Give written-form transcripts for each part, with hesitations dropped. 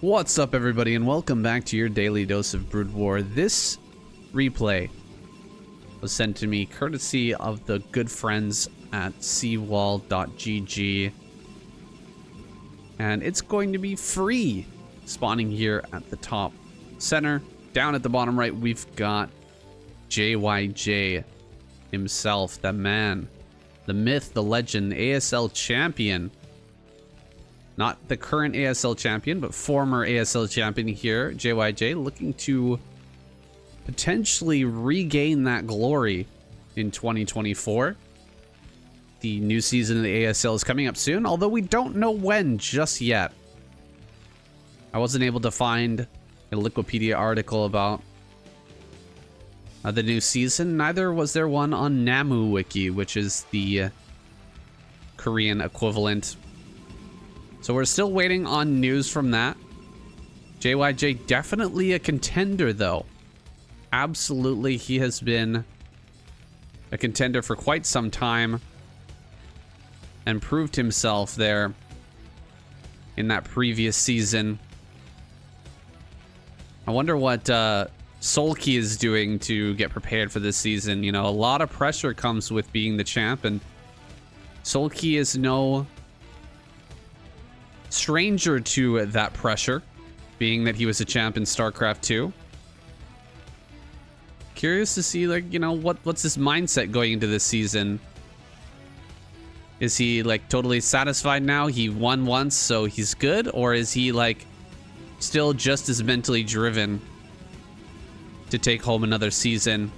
What's up, everybody, and welcome back to your daily dose of Broodwar. This replay was sent to me courtesy of the good friends at seawall.gg, and it's going to be free, spawning here at the top center. Down at the bottom right, we've got JyJ himself, the man, the myth, the legend, ASL champion. Not the current ASL champion, but former ASL champion here, JyJ, looking to potentially regain that glory in 2024. The new season of the ASL is coming up soon, although we don't know when just yet. I wasn't able to find a Wikipedia article about the new season. Neither was there one on Namu Wiki, which is the Korean equivalent. So we're still waiting on news from that. JyJ definitely a contender, though. Absolutely, he has been a contender for quite some time and proved himself there in that previous season. I wonder what Sulky is doing to get prepared for this season. You know, a lot of pressure comes with being the champ, and Sulky is no stranger to that pressure, being that he was a champ in Starcraft 2. Curious to see, like, you know, what's his mindset going into this season. Is he like totally satisfied now? He won once, so he's good, or is he like still just as mentally driven to take home another season?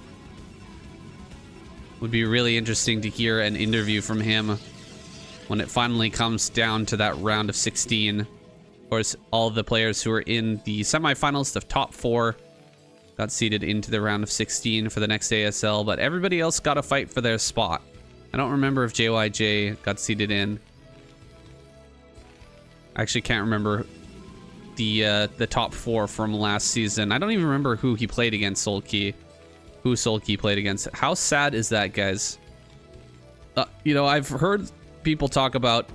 Would be really interesting to hear an interview from him when it finally comes down to that round of 16. Of course, all the players who are in the semifinals, the top 4, got seeded into the round of 16 for the next ASL, but everybody else got to fight for their spot. I don't remember if JyJ got seeded in. I actually can't remember the top 4 from last season. I don't even remember who he played against, Sulky. Who Sulky played against. How sad is that, guys? You know, I've heard people talk about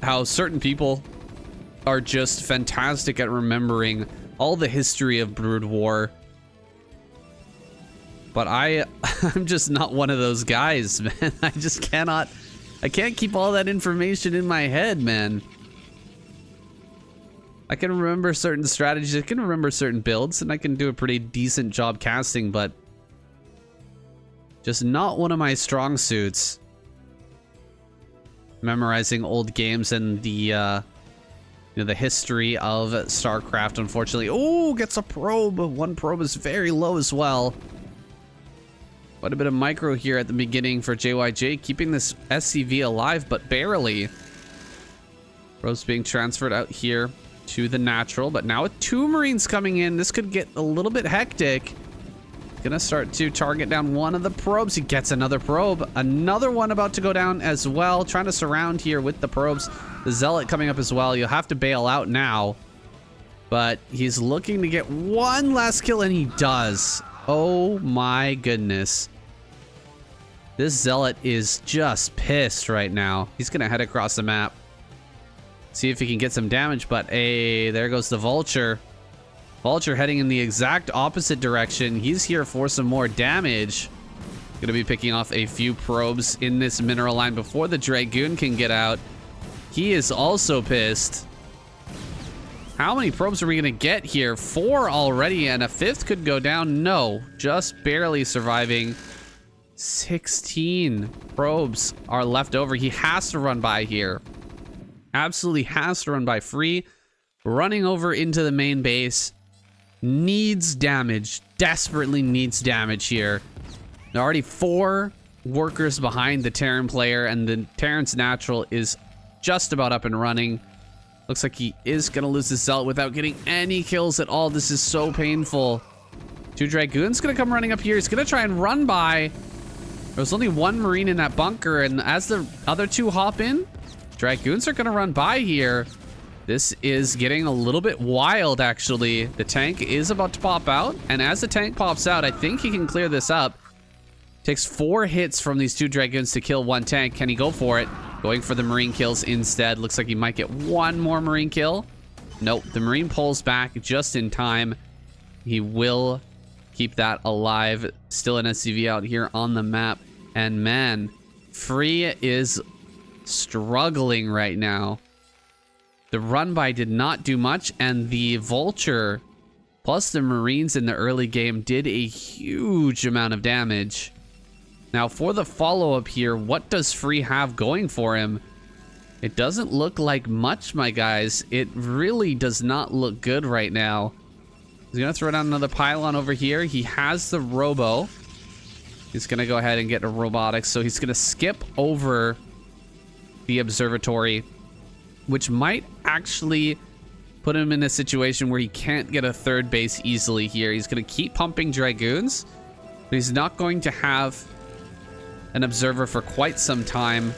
how certain people are just fantastic at remembering all the history of Broodwar, but I'm just not one of those guys, man. I can't keep all that information in my head, man. I can remember certain strategies, I can remember certain builds, and I can do a pretty decent job casting, but just not one of my strong suits. Memorizing old games and the you know, the history of Starcraft, unfortunately. Oh, gets a probe. One probe is very low as well. Quite a bit of micro here at the beginning for JyJ, keeping this SCV alive, but barely. Probe's being transferred out here to the natural, but now with 2 Marines coming in, this could get a little bit hectic. Gonna start to target down one of the probes. He gets another probe. Another one about to go down as well. Trying to surround here with the probes. The Zealot coming up as well. You'll have to bail out now. But he's looking to get one last kill, and he does. Oh my goodness. This Zealot is just pissed right now. He's gonna head across the map. See if he can get some damage, but hey, there goes the Vulture. Vulture heading in the exact opposite direction. He's here for some more damage. Gonna be picking off a few probes in this mineral line before the Dragoon can get out. He is also pissed. How many probes are we gonna get here? 4 already, and a 5th could go down. No, just barely surviving. 16 probes are left over. He has to run by here. Absolutely has to run by free. Running over into the main base. Needs damage, desperately needs damage here. There are already 4 workers behind the Terran player, and the Terran's natural is just about up and running. Looks like he is gonna lose his Zealot without getting any kills at all. This is so painful. 2 Dragoons gonna come running up here. He's gonna try and run by. There's only 1 Marine in that bunker, and as the other 2 hop in, Dragoons are gonna run by here. This is getting a little bit wild, actually. The tank is about to pop out, and as the tank pops out, I think he can clear this up. Takes 4 hits from these 2 Dragoons to kill 1 tank. Can he go for it? Going for the Marine kills instead. Looks like he might get 1 more Marine kill. Nope, the Marine pulls back just in time. He will keep that alive. Still an SCV out here on the map. And man, Free is struggling right now. The run by did not do much, and the Vulture plus the Marines in the early game did a huge amount of damage. Now for the follow-up here, what does Free have going for him? It doesn't look like much, my guys. It really does not look good right now. He's gonna throw down another pylon over here. He has the robo. He's gonna go ahead and get a robotics, so he's gonna skip over the observatory, which might actually put him in a situation where he can't get a third base easily here. He's gonna keep pumping Dragoons, but he's not going to have an observer for quite some time.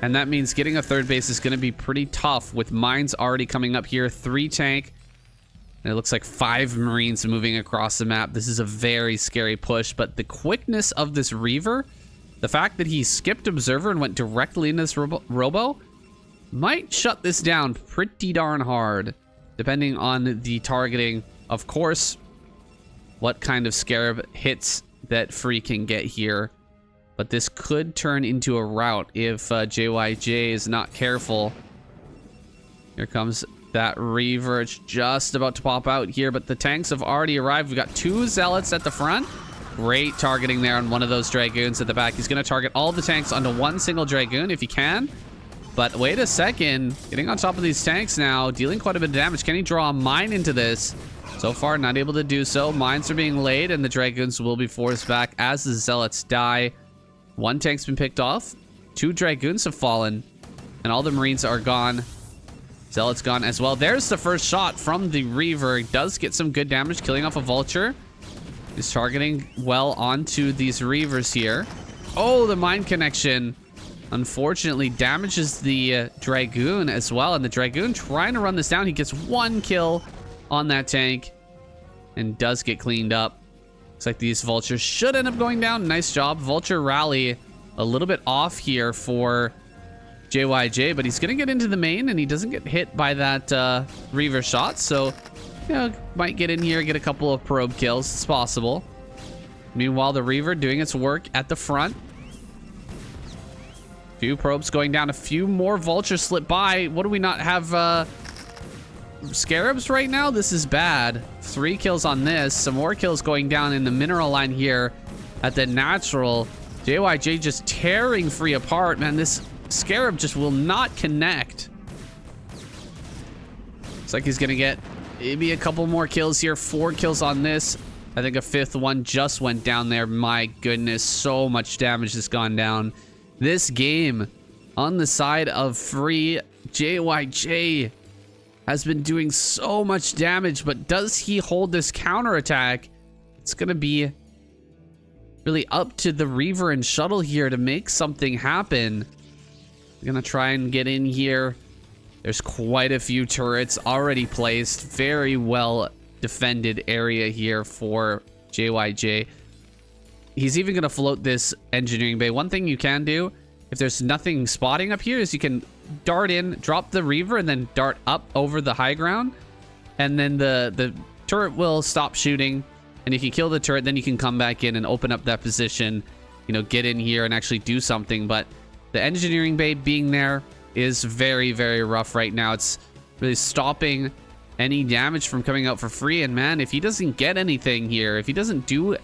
And that means getting a third base is going to be pretty tough with mines already coming up here. 3 tank. And it looks like 5 Marines moving across the map. This is a very scary push. But the quickness of this Reaver, the fact that he skipped Observer and went directly into this robo, might shut this down pretty darn hard. Depending on the targeting. Of course, what kind of Scarab hits that Free can get here. But this could turn into a rout if JyJ is not careful. Here comes that Reaver. It's just about to pop out here, but the tanks have already arrived. We've got 2 Zealots at the front. Great targeting there on one of those Dragoons at the back. He's going to target all the tanks onto one single Dragoon if he can. But wait a second. Getting on top of these tanks now, dealing quite a bit of damage. Can he draw a mine into this? So far, not able to do so. Mines are being laid, and the Dragoons will be forced back as the Zealots die. 1 tank's been picked off. 2 Dragoons have fallen. And all the Marines are gone. Zealot's gone as well. There's the first shot from the Reaver. He does get some good damage, killing off a Vulture. He's targeting well onto these Reavers here. Oh, the mine connection, unfortunately, damages the Dragoon as well. And the Dragoon trying to run this down. He gets 1 kill on that tank and does get cleaned up. Looks like these Vultures should end up going down. Nice job. Vulture rally a little bit off here for JyJ, but he's going to get into the main, and he doesn't get hit by that Reaver shot. So, you know, might get in here, get a couple of probe kills. It's possible. Meanwhile, the Reaver doing its work at the front. Few probes going down. A few more Vultures slip by. What do we not have? Scarabs right now? This is bad. 3 kills on this. Some more kills going down in the mineral line here at the natural. JyJ just tearing Free apart. Man, this Scarab just will not connect. Looks like he's gonna get maybe a couple more kills here. 4 kills on this. I think a 5th one just went down there. My goodness, so much damage has gone down. This game on the side of Free, JyJ has been doing so much damage, but does he hold this counterattack? It's gonna be really up to the Reaver and Shuttle here to make something happen. We're gonna try and get in here. There's quite a few turrets already placed. Very well defended area here for JyJ. He's even gonna float this engineering bay. One thing you can do, if there's nothing spotting up here, is you can dart in, drop the Reaver, and then dart up over the high ground. And then the turret will stop shooting. And if you kill the turret, then you can come back in and open up that position. You know, get in here and actually do something. But the engineering bay being there is very, very rough right now. It's really stopping any damage from coming out for Free. And man, if he doesn't get anything here, if he doesn't do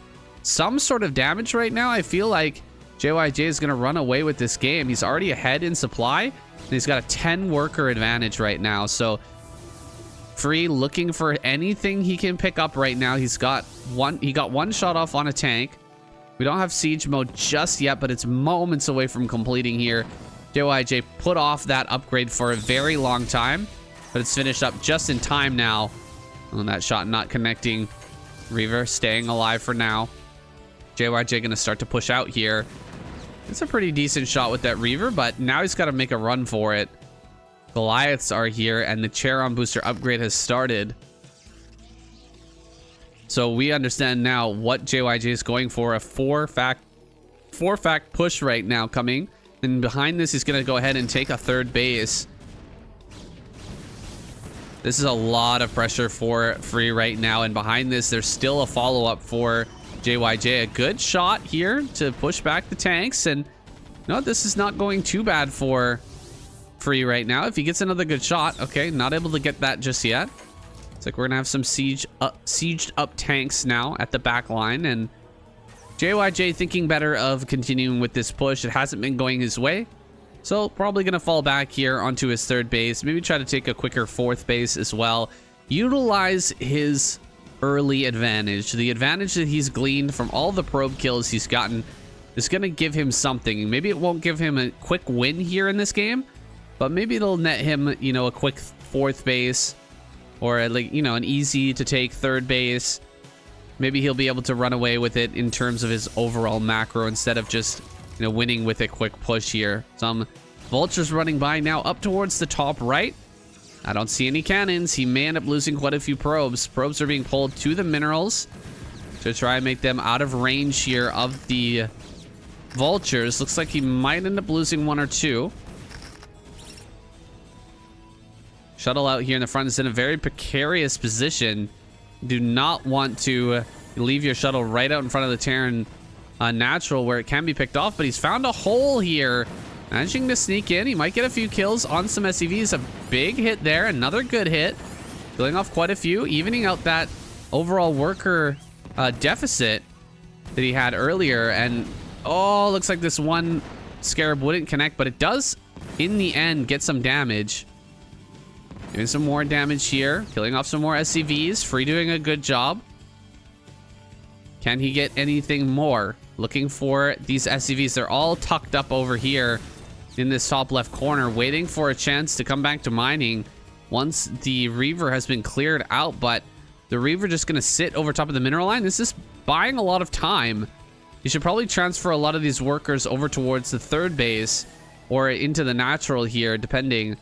some sort of damage right now, I feel like JyJ is going to run away with this game. He's already ahead in supply, and he's got a 10 worker advantage right now. So Free looking for anything he can pick up right now. He got one shot off on a tank. We don't have siege mode just yet, but it's moments away from completing here. JyJ put off that upgrade for a very long time, but it's finished up just in time now. And that shot not connecting. Reaver staying alive for now. JyJ gonna start to push out here. It's a pretty decent shot with that Reaver, but now he's got to make a run for it. Goliaths are here, and the Charon booster upgrade has started. So we understand now what JyJ is going for. A 4-fact push right now coming. And behind this, he's going to go ahead and take a third base. This is a lot of pressure for Free right now, and behind this, there's still a follow-up for JyJ. A good shot here to push back the tanks, and no, this is not going too bad for Free right now. If he gets another good shot, okay, not able to get that just yet. It's like we're gonna have some sieged up tanks now at the back line, and JyJ thinking better of continuing with this push. It hasn't been going his way, so probably gonna fall back here onto his third base. Maybe try to take a quicker fourth base as well. Utilize his early advantage. The advantage that he's gleaned from all the probe kills he's gotten is gonna give him something. Maybe it won't give him a quick win here in this game, but maybe it'll net him, you know, a quick fourth base, or like, you know, an easy to take third base. Maybe he'll be able to run away with it in terms of his overall macro instead of just, you know, winning with a quick push here. Some vultures running by now up towards the top right. I don't see any cannons. He may end up losing quite a few probes. Probes are being pulled to the minerals to try and make them out of range here of the vultures. Looks like he might end up losing one or two. Shuttle out here in the front is in a very precarious position. Do not want to leave your shuttle right out in front of the Terran natural where it can be picked off, but he's found a hole here. Managing to sneak in. He might get a few kills on some SCVs. A big hit there. Another good hit. Killing off quite a few, evening out that overall worker deficit that he had earlier. And oh, looks like this one Scarab wouldn't connect, but it does in the end get some damage. Doing some more damage here. Killing off some more SCVs. Free doing a good job. Can he get anything more? Looking for these SCVs. They're all tucked up over here in this top left corner, waiting for a chance to come back to mining once the Reaver has been cleared out. But the Reaver just going to sit over top of the mineral line. This is buying a lot of time. You should probably transfer a lot of these workers over towards the third base or into the natural here, depending.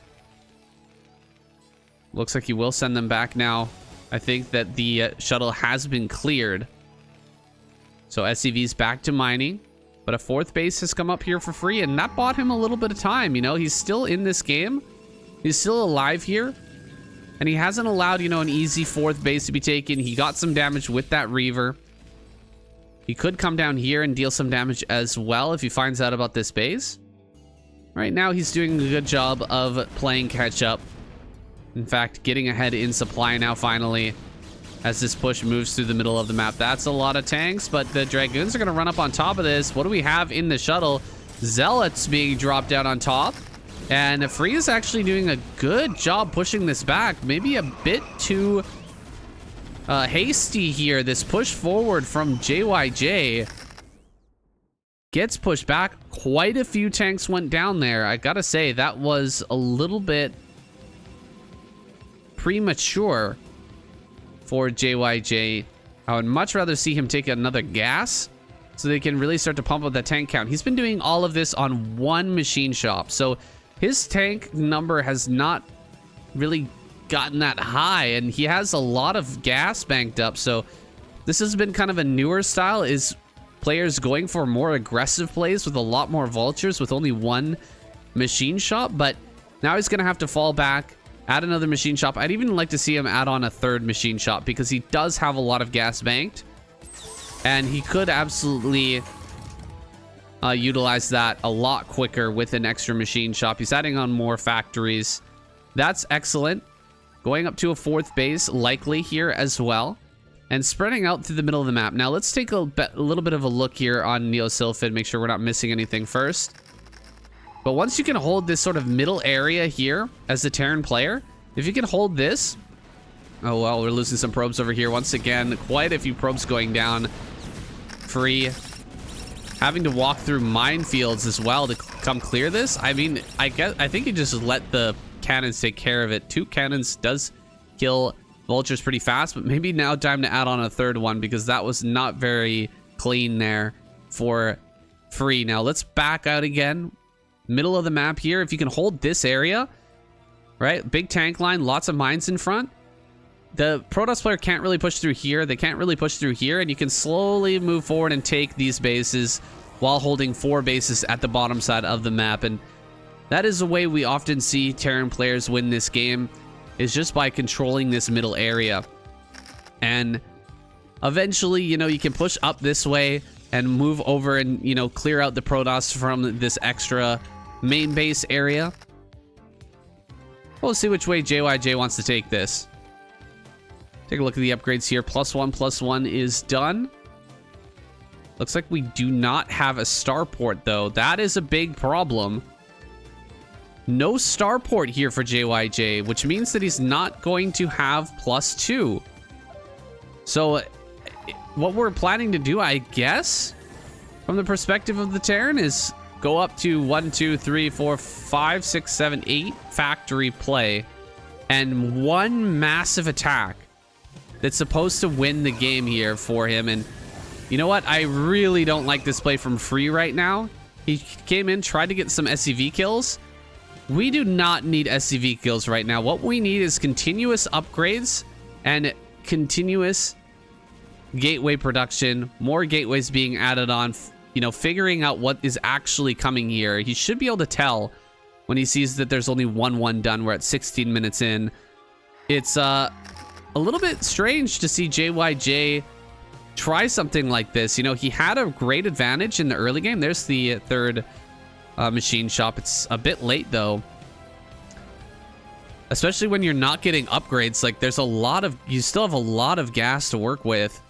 Looks like he will send them back now. I think that the shuttle has been cleared. So SCV's back to mining. But a fourth base has come up here for free, and that bought him a little bit of time. You know, he's still in this game. He's still alive here. And he hasn't allowed, you know, an easy fourth base to be taken. He got some damage with that Reaver. He could come down here and deal some damage as well if he finds out about this base. Right now, he's doing a good job of playing catch up. In fact, getting ahead in supply now finally as this push moves through the middle of the map. That's a lot of tanks, but the Dragoons are going to run up on top of this. What do we have in the shuttle? Zealots being dropped down on top. And Free is actually doing a good job pushing this back. Maybe a bit too hasty here. This push forward from JyJ gets pushed back. Quite a few tanks went down there. I gotta say, that was a little bit premature for JyJ. I would much rather see him take another gas so they can really start to pump up that tank count. He's been doing all of this on one machine shop, so his tank number has not really gotten that high, and he has a lot of gas banked up. So this has been kind of a newer style, is players going for more aggressive plays with a lot more vultures with only one machine shop. But now he's gonna have to fall back, add another machine shop. I'd even like to see him add on a third machine shop because he does have a lot of gas banked, and he could absolutely utilize that a lot quicker with an extra machine shop. He's adding on more factories. That's excellent. Going up to a fourth base likely here as well, and spreading out through the middle of the map. Now let's take a little bit of a look here on Neo Sylphid, make sure we're not missing anything first. But once you can hold this sort of middle area here as a Terran player, if you can hold this... Oh, well, we're losing some probes over here. Once again, quite a few probes going down. Free having to walk through minefields as well to come clear this. I mean, I think you just let the cannons take care of it. 2 cannons does kill vultures pretty fast, but maybe now time to add on a third one because that was not very clean there for Free. Now let's back out again. Middle of the map here. If you can hold this area, right? Big tank line, lots of mines in front. The Protoss player can't really push through here. They can't really push through here, and you can slowly move forward and take these bases while holding 4 bases at the bottom side of the map. And that is the way we often see Terran players win this game. is just by controlling this middle area. And eventually, you know, you can push up this way and move over and, you know, clear out the Protoss from this extra main base area. We'll see which way JyJ wants to take this. Take a look at the upgrades here. +1/+1 is done. Looks like we do not have a starport, though. That is a big problem. No starport here for JyJ, which means that he's not going to have +2. So what we're planning to do, I guess, from the perspective of the Terran, is go up to 1, 2, 3, 4, 5, 6, 7, 8 factory play and one massive attack that's supposed to win the game here for him. And you know what? I really don't like this play from Free right now. He came in, tried to get some SCV kills. We do not need SCV kills right now. What we need is continuous upgrades and continuous gateway production, more gateways being added on, you know, figuring out what is actually coming here. He should be able to tell when he sees that there's only 1-1 done. We're at 16 minutes in. It's a little bit strange to see JyJ try something like this. You know, he had a great advantage in the early game. There's the third machine shop. It's a bit late though, especially when you're not getting upgrades. Like, there's a lot of, you still have a lot of gas to work with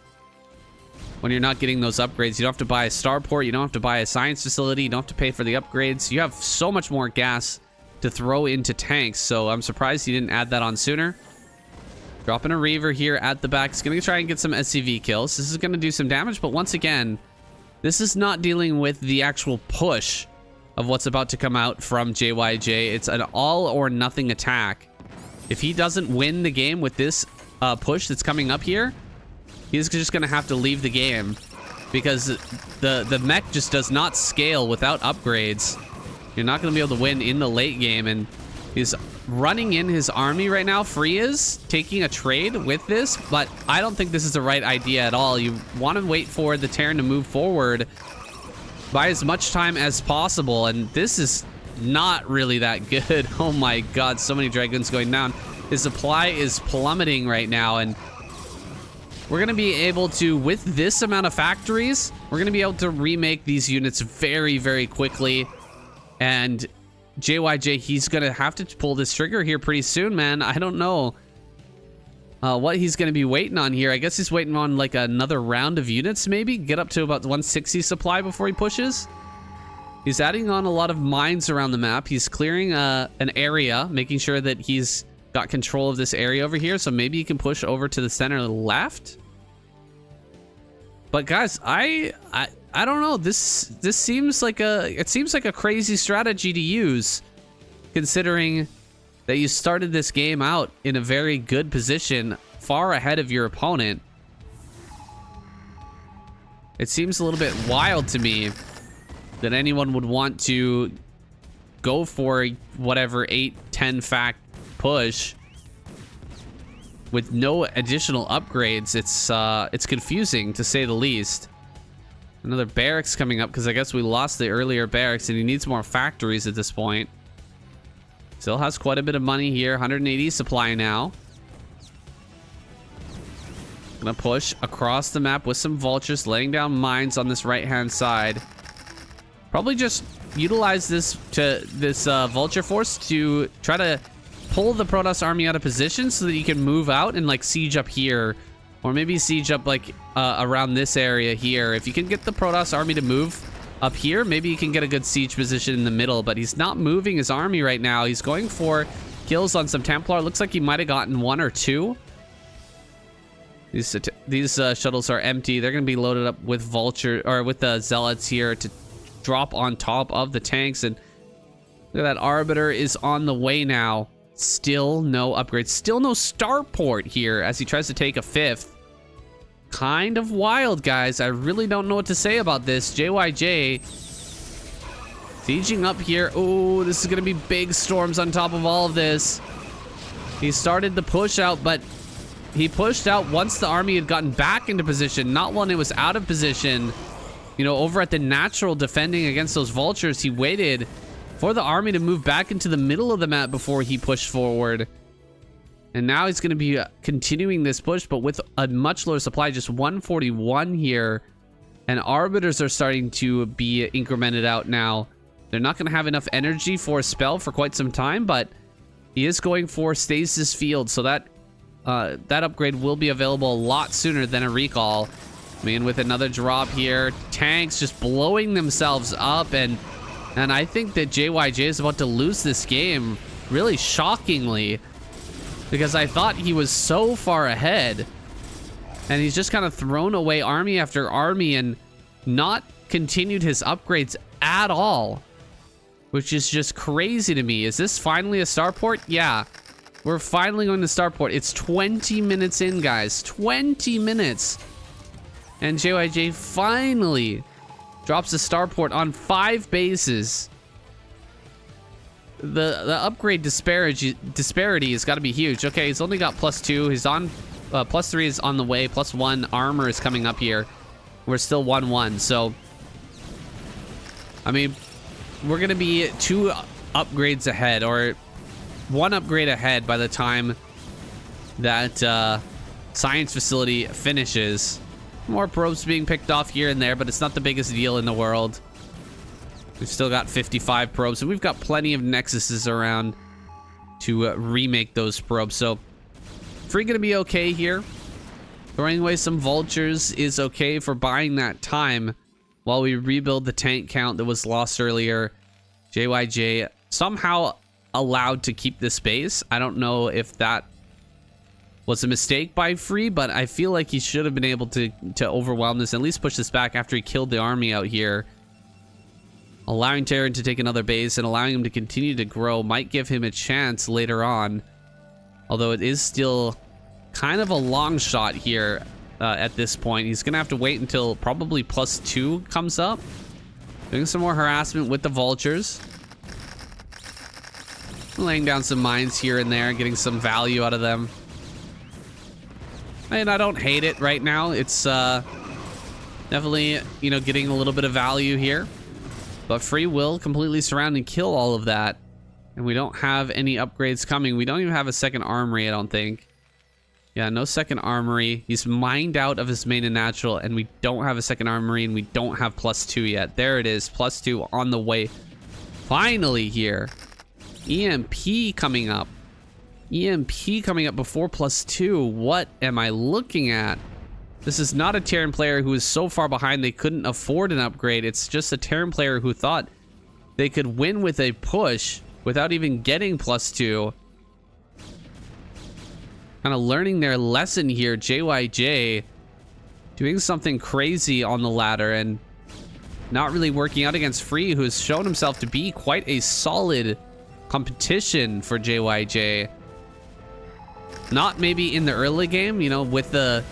when you're not getting those upgrades. You don't have to buy a starport, you don't have to buy a science facility, you don't have to pay for the upgrades. You have so much more gas to throw into tanks, so I'm surprised he didn't add that on sooner. Dropping a Reaver here at the back. He's gonna try and get some SCV kills. This is gonna do some damage, but once again, this is not dealing with the actual push of what's about to come out from JyJ. It's an all or nothing attack. If he doesn't win the game with this push that's coming up here, he's just gonna have to leave the game, because the mech just does not scale without upgrades. You're not gonna be able to win in the late game. And he's running in his army right now. Free is taking a trade with this, but I don't think this is the right idea at all. You want to wait for the Terran to move forward, buy as much time as possible, and this is not really that good. Oh my god, so many Dragons going down. His supply is plummeting right now, and we're going to be able to, with this amount of factories, we're going to be able to remake these units very, very quickly. And JyJ, he's going to have to pull this trigger here pretty soon, man. I don't know what he's going to be waiting on here. I guess he's waiting on like another round of units, maybe get up to about 160 supply before he pushes. He's adding on a lot of mines around the map. He's clearing an area, making sure that he's got control of this area over here, so maybe he can push over to the center left. But guys, I don't know. This seems like a crazy strategy to use, considering that you started this game out in a very good position, far ahead of your opponent. It seems a little bit wild to me that anyone would want to go for whatever 8-10 fact push with no additional upgrades. It's confusing, to say the least. Another barracks coming up, because I guess we lost the earlier barracks and he needs more factories at this point. Still has quite a bit of money here. 180 supply now. Gonna push across the map with some vultures, laying down mines on this right-hand side. Probably just utilize this vulture force to try to pull the Protoss army out of position so that you can move out and like siege up here, or maybe siege up like around this area here. If you can get the Protoss army to move up here, maybe you can get a good siege position in the middle. But he's not moving his army right now. He's going for kills on some Templar. Looks like he might have gotten 1 or 2. These shuttles are empty. They're going to be loaded up with vulture, or with the zealots here to drop on top of the tanks. And look at that, Arbiter is on the way now. Still no upgrades, still no starport here as he tries to take a 5th. Kind of wild, guys. I really don't know what to say about this. JyJ sieging up here. Oh, this is gonna be big storms on top of all of this. He started the push out, but he pushed out once the army had gotten back into position, not when it was out of position. You know, over at the natural defending against those vultures, he waited for the army to move back into the middle of the map before he pushed forward. And now he's going to be continuing this push, but with a much lower supply, just 141 here. And Arbiters are starting to be incremented out now. They're not going to have enough energy for a spell for quite some time, but he is going for Stasis Field, so that upgrade will be available a lot sooner than a recall. I mean, with another drop here, tanks just blowing themselves up, and I think that JyJ is about to lose this game, really shockingly, because I thought he was so far ahead, and he's just kind of thrown away army after army and not continued his upgrades at all, which is just crazy to me. Is this finally a starport? Yeah, we're finally going to starport. It's 20 minutes in, guys. 20 minutes. And JyJ finally drops a starport on 5 bases. The upgrade disparity has got to be huge. Okay, he's only got +2. He's on +3 is on the way. +1 armor is coming up here. We're still 1-1. So, I mean, we're gonna be 2 upgrades ahead, or 1 upgrade ahead by the time that science facility finishes. More probes being picked off here and there, but it's not the biggest deal in the world. We've still got 55 probes, and we've got plenty of nexuses around to remake those probes. So, Free gonna be okay here. Throwing away some vultures is okay for buying that time while we rebuild the tank count that was lost earlier. JyJ somehow allowed to keep this base. I don't know if that was a mistake by Free, but I feel like he should have been able to overwhelm this, at least push this back after he killed the army out here. Allowing Terran to take another base and allowing him to continue to grow might give him a chance later on. Although it is still kind of a long shot here at this point. He's going to have to wait until probably +2 comes up. Doing some more harassment with the vultures. Laying down some mines here and there, getting some value out of them. And I don't hate it right now. It's definitely, you know, getting a little bit of value here. But Free will completely surround and kill all of that. And we don't have any upgrades coming. We don't even have a second armory, I don't think. Yeah, no second armory. He's mined out of his main and natural, and we don't have a second armory, and we don't have +2 yet. There it is, +2 on the way. Finally here. EMP coming up. EMP coming up before +2. What am I looking at? This is not a Terran player who is so far behind they couldn't afford an upgrade. It's just a Terran player who thought they could win with a push without even getting +2. Kind of learning their lesson here. JyJ doing something crazy on the ladder and not really working out against Free, who has shown himself to be quite a solid competition for JyJ. Not maybe in the early game, you know, with the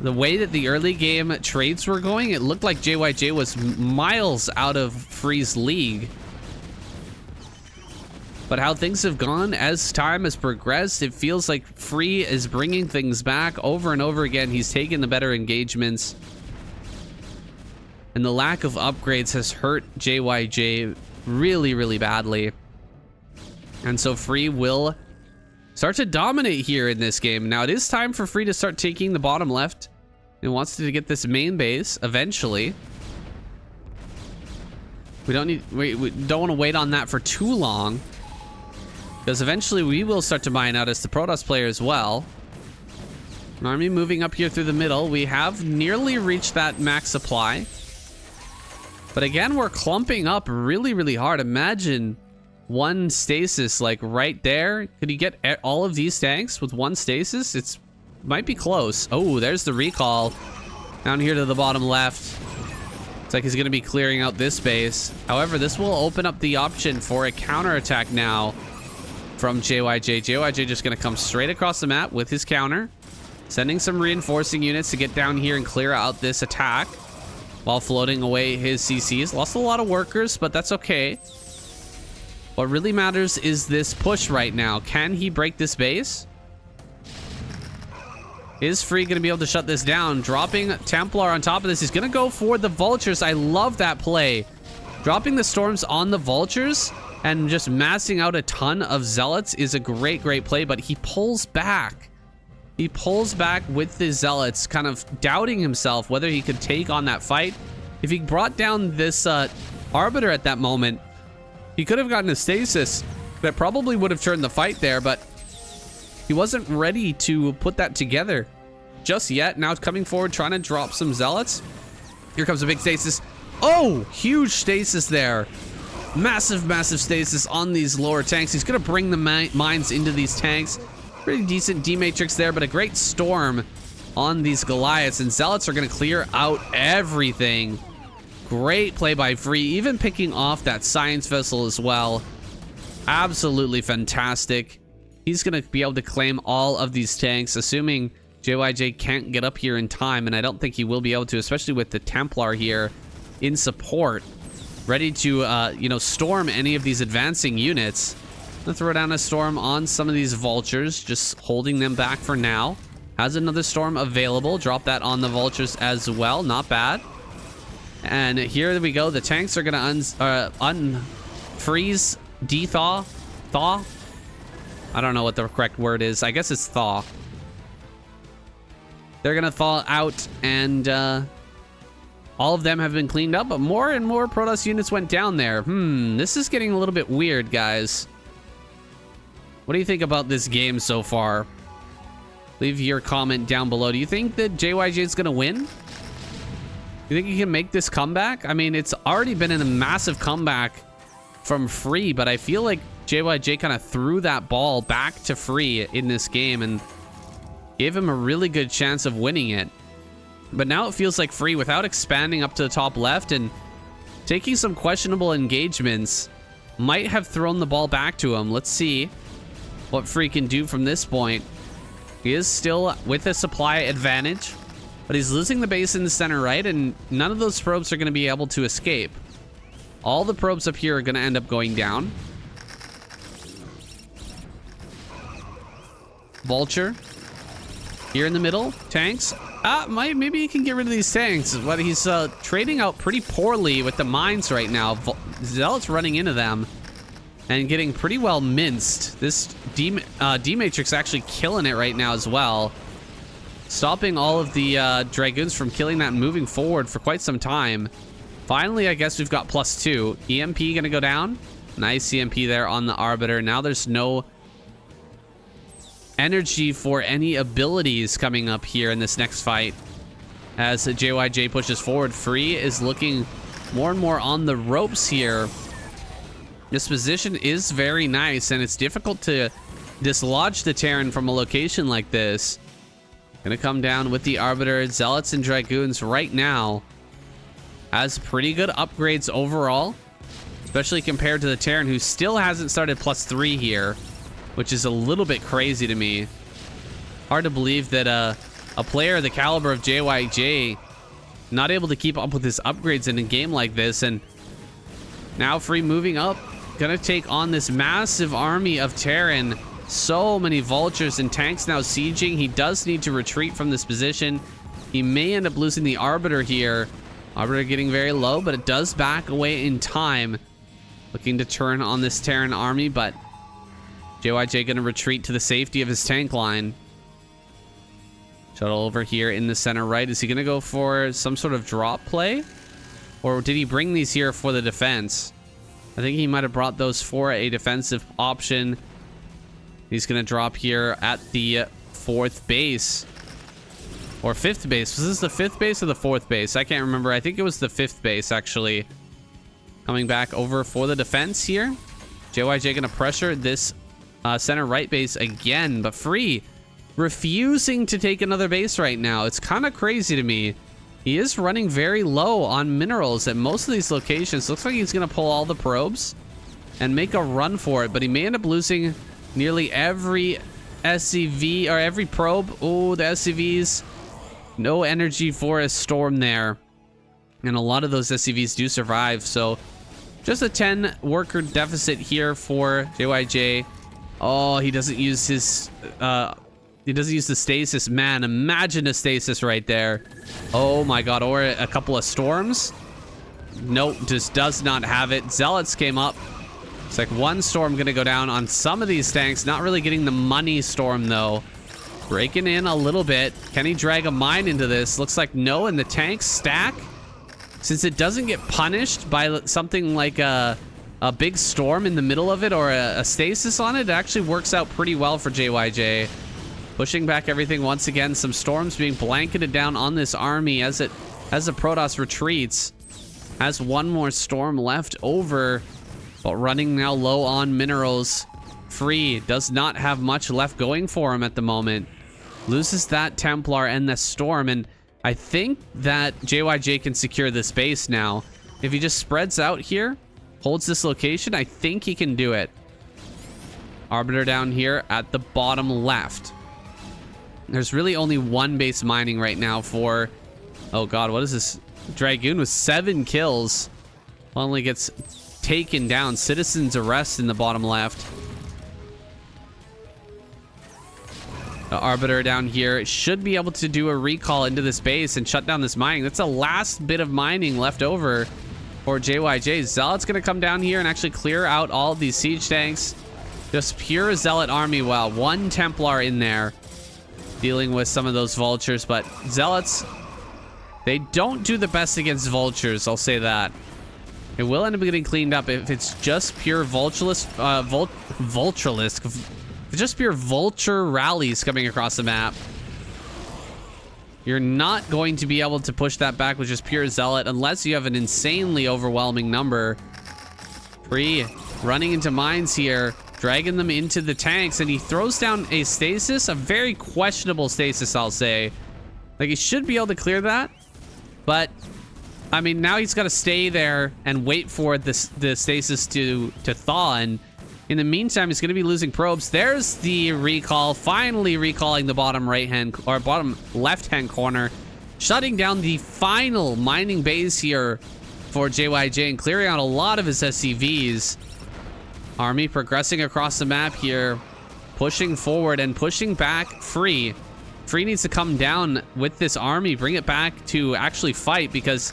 way that the early game trades were going, it looked like JyJ was miles out of Free's league. But how things have gone as time has progressed, it feels like Free is bringing things back over and over again. He's taken the better engagements. And the lack of upgrades has hurt JyJ really, really badly. And so Free will start to dominate here in this game. Now it is time for Free to start taking the bottom left. It wants to get this main base eventually. We don't want to wait on that for too long, because eventually we will start to mine out as the Protoss player as well. An army moving up here through the middle. We have nearly reached that max supply. But again, we're clumping up really, really hard. Imagine one stasis like right there. Could he get all of these tanks with one stasis? It's might be close. Oh, there's the recall down here to the bottom left. It's like he's going to be clearing out this base. However, this will open up the option for a counterattack now from JyJ. JyJ just going to come straight across the map with his counter, sending some reinforcing units to get down here and clear out this attack while floating away his CCs. Lost a lot of workers, but that's okay. What really matters is this push right now. Can he break this base? Is Free going to be able to shut this down? Dropping Templar on top of this. He's going to go for the vultures. I love that play. Dropping the storms on the vultures and just massing out a ton of Zealots is a great play, but he pulls back. He pulls back with the Zealots, kind of doubting himself whether he could take on that fight. If he brought down this Arbiter at that moment, he could have gotten a stasis that probably would have turned the fight there, but he wasn't ready to put that together just yet. Now it's coming forward, trying to drop some Zealots. Here comes a big stasis. Oh, huge stasis there. Massive stasis on these lower tanks. He's going to bring the mines into these tanks. Pretty decent D-Matrix there, but a great storm on these Goliaths. And Zealots are going to clear out everything. Great play by Free, even picking off that science vessel as well. Absolutely fantastic. He's going to be able to claim all of these tanks, assuming JyJ can't get up here in time, and I don't think he will be able to, especially with the Templar here in support, ready to, you know, storm any of these advancing units. I'm gonna throw down a storm on some of these vultures, just holding them back for now. Has another storm available. Drop that on the vultures as well. Not bad. And here we go. The tanks are gonna unfreeze, de-thaw, thaw. I don't know what the correct word is. I guess it's thaw. They're gonna thaw out, and all of them have been cleaned up, but more and more Protoss units went down there. This is getting a little bit weird, guys. What do you think about this game so far? Leave your comment down below. Do you think that JyJ is gonna win? You think he can make this comeback? I mean, it's already been a massive comeback from Free, but I feel like JyJ kind of threw that ball back to Free in this game and gave him a really good chance of winning it. But now it feels like Free, without expanding up to the top left and taking some questionable engagements, might have thrown the ball back to him. Let's see what Free can do from this point. He is still with a supply advantage, but he's losing the base in the center right, and none of those probes are going to be able to escape. All the probes up here are going to end up going down. Vulture here in the middle. Tanks. Maybe he can get rid of these tanks, but he's trading out pretty poorly with the mines right now. Zealot's running into them and getting pretty well minced. This D-Matrix actually killing it right now as well. Stopping all of the Dragoons from killing that and moving forward for quite some time. Finally, I guess we've got +2. EMP gonna go down. Nice EMP there on the Arbiter. Now there's no energy for any abilities coming up here in this next fight. As JyJ pushes forward, Free is looking more and more on the ropes here. This position is very nice, and it's difficult to dislodge the Terran from a location like this. Gonna come down with the Arbiter. Zealots and Dragoons right now has pretty good upgrades overall, especially compared to the Terran, who still hasn't started +3 here, which is a little bit crazy to me. Hard to believe that a player the caliber of JyJ not able to keep up with his upgrades in a game like this. And now Free moving up, gonna take on this massive army of Terran. So many vultures and tanks now sieging. He does need to retreat from this position. He may end up losing the Arbiter here. Arbiter getting very low, but it does back away in time. Looking to turn on this Terran army, but JyJ gonna retreat to the safety of his tank line. Shuttle over here in the center right. Is he gonna go for some sort of drop play? Or did he bring these here for the defense? I think he might have brought those for a defensive option. He's gonna drop here at the 4th base. Or 5th base. Was this the 5th base or the 4th base? I can't remember. I think it was the 5th base, actually. Coming back over for the defense here. JyJ gonna pressure this center right base again, but Free refusing to take another base right now. It's kind of crazy to me. He is running very low on minerals at most of these locations. Looks like he's gonna pull all the probes and make a run for it, but he may end up losing nearly every SCV or every probe. Oh, the SCVs. No energy for a storm there. And a lot of those SCVs do survive, so just a 10 worker deficit here for JyJ. Oh, he doesn't use his he doesn't use the stasis. Man, imagine a stasis right there. Oh my god, or a couple of storms. Nope, just does not have it. Zealots came up It's like one storm gonna go down on some of these tanks. Not really getting the money storm though. Breaking in a little bit. Can he drag a mine into this? Looks like no, and the tanks stack. Since it doesn't get punished by something like a big storm in the middle of it or a stasis on it, it actually works out pretty well for JyJ. Pushing back everything once again. Some storms being blanketed down on this army as the Protoss retreats. Has one more storm left over, but running now low on minerals. Free does not have much left going for him at the moment. Loses that Templar and the storm, and I think that JyJ can secure this base now. If he just spreads out here, holds this location, I think he can do it. Arbiter down here at the bottom left. There's really only one base mining right now for... Oh god, what is this? Dragoon with 7 kills. Only gets taken down. Citizen's arrest in the bottom left. The Arbiter down here should be able to do a recall into this base and shut down this mining. That's the last bit of mining left over for JyJ. Zealot's going to come down here and actually clear out all of these siege tanks. Just pure Zealot army. Wow, one Templar in there dealing with some of those vultures. But Zealots, they don't do the best against vultures, I'll say that. It will end up getting cleaned up if it's just pure vulturelist, just pure vulture rallies coming across the map. You're not going to be able to push that back with just pure Zealot unless you have an insanely overwhelming number. Free running into mines here, dragging them into the tanks, and he throws down a stasis, a very questionable stasis, I'll say. Like, he should be able to clear that, but I mean, now he's got to stay there and wait for the stasis to thaw, and in the meantime, he's going to be losing probes. There's the recall, finally recalling the bottom right-hand or bottom left-hand corner, shutting down the final mining base here for JyJ and clearing out a lot of his SCVs. Army progressing across the map here, pushing forward and pushing back Free. Free needs to come down with this army, bring it back to actually fight, because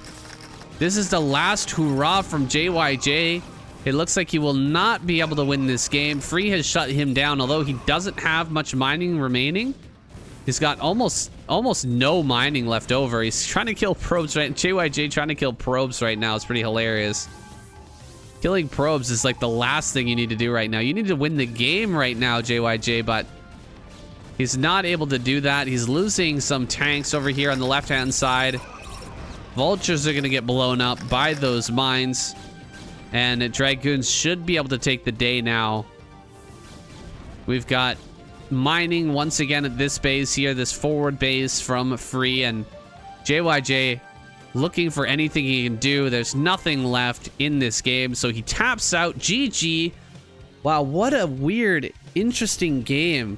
this is the last hurrah from JyJ. It looks like he will not be able to win this game. Free has shut him down, although he doesn't have much mining remaining. He's got almost no mining left over. He's trying to kill probes right. JyJ trying to kill probes right now. It's pretty hilarious. Killing probes is like the last thing you need to do right now. You need to win the game right now, JyJ, but he's not able to do that. He's losing some tanks over here on the left-hand side. Vultures are going to get blown up by those mines. And Dragoons should be able to take the day now. We've got mining once again at this base here, this forward base from Free, and JyJ looking for anything he can do. There's nothing left in this game, so he taps out. GG. Wow, what a weird, interesting game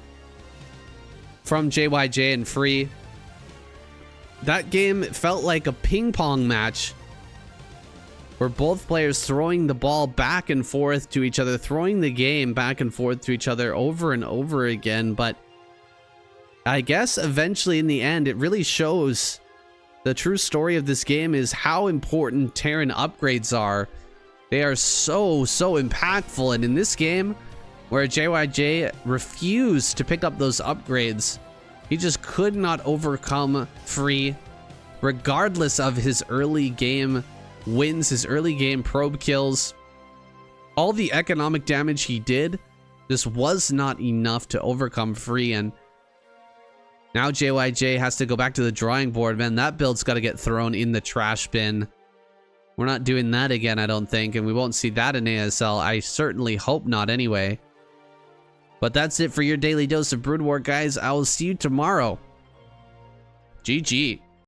from JyJ and Free. That game felt like a ping pong match, where both players throwing the ball back and forth to each other, throwing the game back and forth to each other over and over again. But I guess eventually in the end, it really shows the true story of this game is how important Terran upgrades are. They are so impactful. And in this game, where JyJ refused to pick up those upgrades, he just could not overcome Free, regardless of his early game wins, his early game probe kills. All the economic damage he did, this was not enough to overcome Free, and now JyJ has to go back to the drawing board. Man, that build's got to get thrown in the trash bin. We're not doing that again, I don't think, and we won't see that in ASL. I certainly hope not anyway. But that's it for your daily dose of Brood War, guys. I will see you tomorrow. GG.